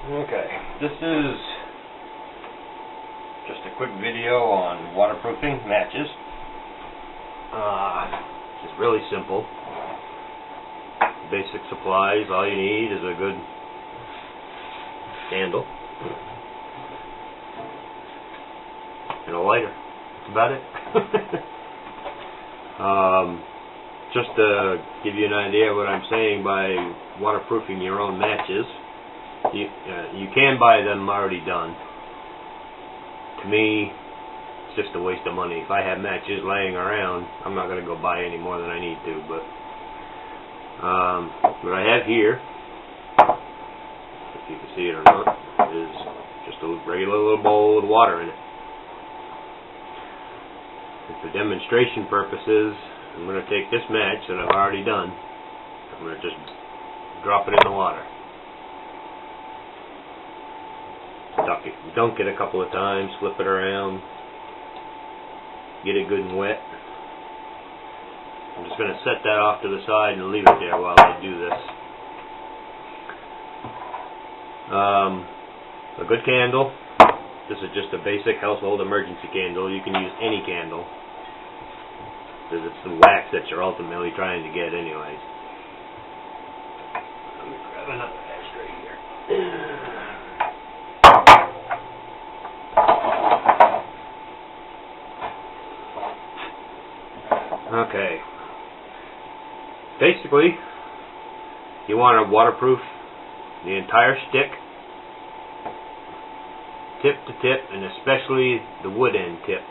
Okay, this is just a quick video on waterproofing matches. It's really simple. Basic supplies. All you need is a good candle and a lighter. That's about it. Just to give you an idea of what I'm saying by waterproofing your own matches, you can buy them already done. To me, it's just a waste of money. If I have matches laying around, I'm not going to go buy any more than I need to. But what I have here, if you can see it or not, is just a regular little bowl with water in it. And for demonstration purposes, I'm going to take this match that I've already done. I'm going to just drop it in the water. Dunk it a couple of times, flip it around, get it good and wet. I'm just going to set that off to the side and leave it there while I do this. A good candle. This is just a basic household emergency candle. You can use any candle, because it's the wax that you're ultimately trying to get anyways. Let me grab another ashtray here. Okay. Basically, you want to waterproof the entire stick, tip to tip, and especially the wood end tip.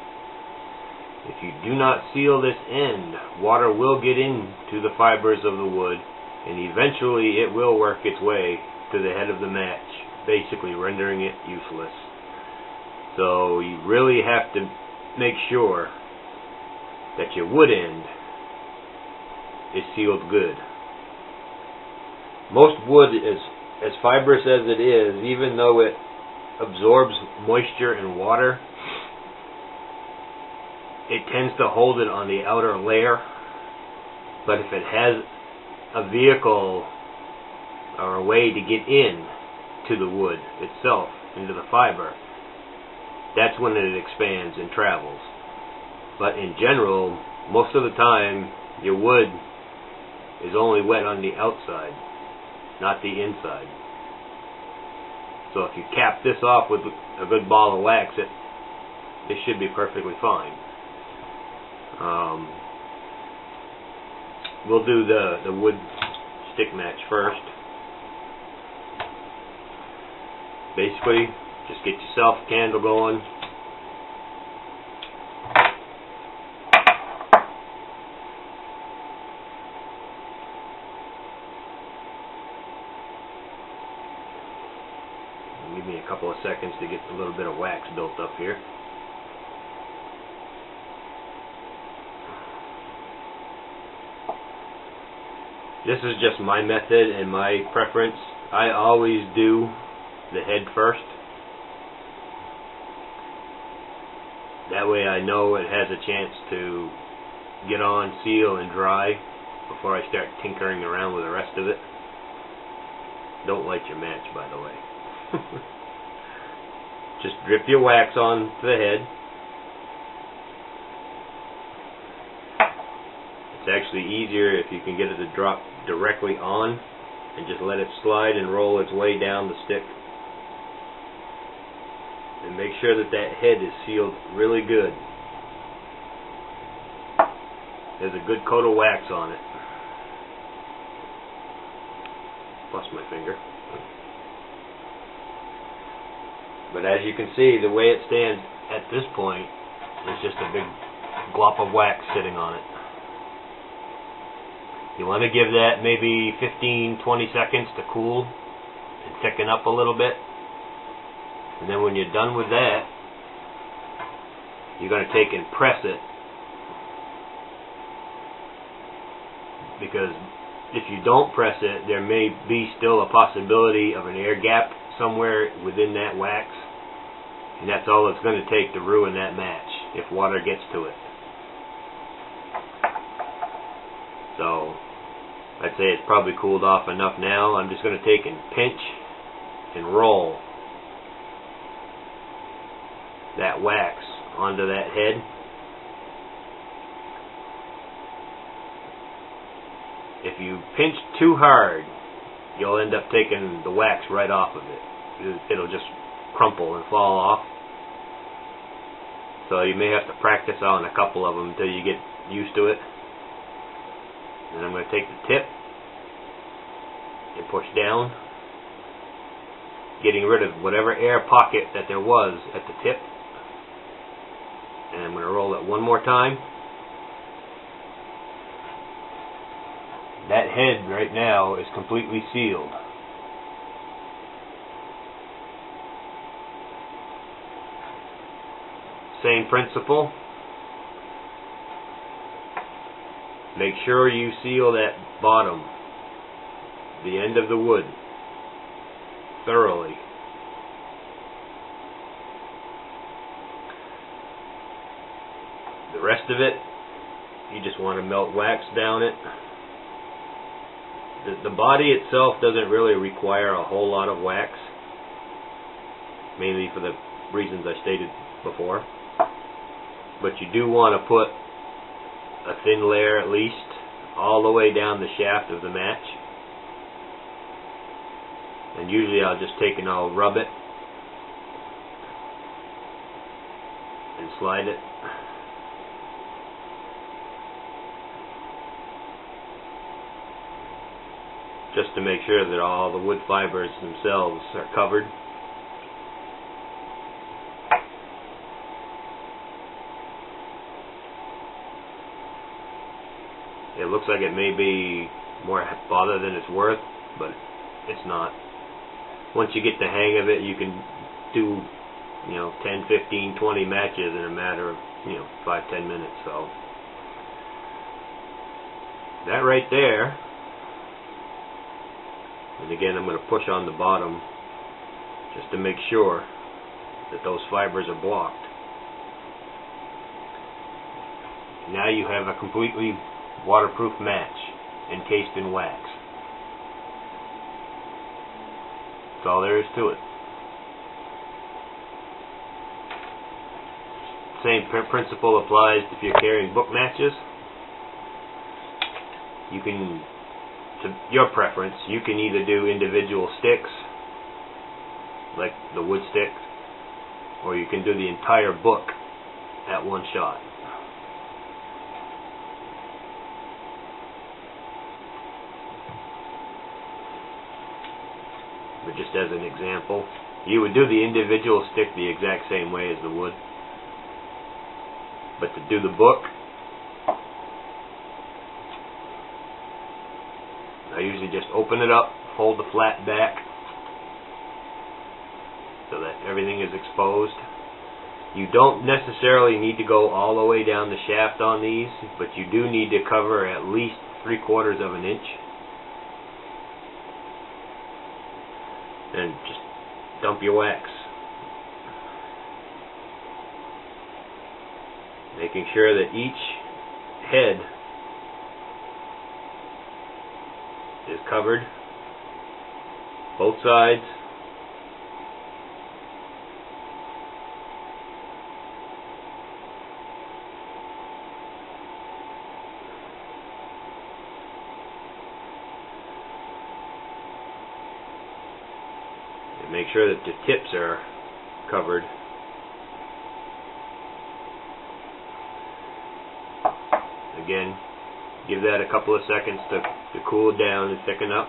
If you do not seal this end, water will get into the fibers of the wood, and eventually it will work its way to the head of the match, basically rendering it useless. So you really have to make sure that your wood end is sealed good. Most wood is as fibrous as it is, even though it absorbs moisture and water, it tends to hold it on the outer layer. But if it has a vehicle or a way to get in to the wood itself, into the fiber, that's when it expands and travels. But in general, most of the time, your wood is only wet on the outside, not the inside. So if you cap this off with a good ball of wax, it should be perfectly fine. We'll do the wood stick match first. Basically, just get yourself a candle going. Give me a couple of seconds to get a little bit of wax built up here. This is just my method and my preference. I always do the head first. That way I know it has a chance to get on, seal, and dry before I start tinkering around with the rest of it. Don't light your match, by the way. Just drip your wax on to the head. It's actually easier if you can get it to drop directly on and just let it slide and roll its way down the stick. And make sure that that head is sealed really good. There's a good coat of wax on it. Plus my finger. But as you can see, the way it stands at this point is just a big glop of wax sitting on it. You want to give that maybe 15-20 seconds to cool and thicken up a little bit. And then when you're done with that, you're going to take and press it. Because if you don't press it, there may be still a possibility of an air gap somewhere within that wax. And that's all it's going to take to ruin that match if water gets to it. So I'd say it's probably cooled off enough now. I'm just going to take and pinch and roll that wax onto that head. If you pinch too hard, you'll end up taking the wax right off of it. It'll just crumple and fall off. So you may have to practice on a couple of them until you get used to it. And I'm going to take the tip and push down, getting rid of whatever air pocket that there was at the tip. And I'm going to roll it one more time. That head right now is completely sealed. Same principle. Make sure you seal that bottom, the end of the wood, thoroughly. The rest of it, you just want to melt wax down it. The body itself doesn't really require a whole lot of wax, mainly for the reasons I stated before. But you do want to put a thin layer at least all the way down the shaft of the match. And usually I'll just take and I'll rub it and slide it. Just to make sure that all the wood fibers themselves are covered. It looks like it may be more bother than it's worth, but it's not. Once you get the hang of it, you can do, 10, 15, 20 matches in a matter of, 5-10 minutes. So that right there. And again, I'm going to push on the bottom just to make sure that those fibers are blocked. Now you have a completely waterproof match encased in wax. That's all there is to it. Same principle applies if you're carrying book matches. You can, to your preference, you can either do individual sticks, like the wood stick, or you can do the entire book at one shot. But just as an example, you would do the individual stick the exact same way as the wood. But to do the book, I usually just open it up, hold the flat back so that everything is exposed. You don't necessarily need to go all the way down the shaft on these, but you do need to cover at least 3/4 of an inch. And just dump your wax. Making sure that each head is covered, both sides. And make sure that the tips are covered. Again, give that a couple of seconds to cool down and thicken up.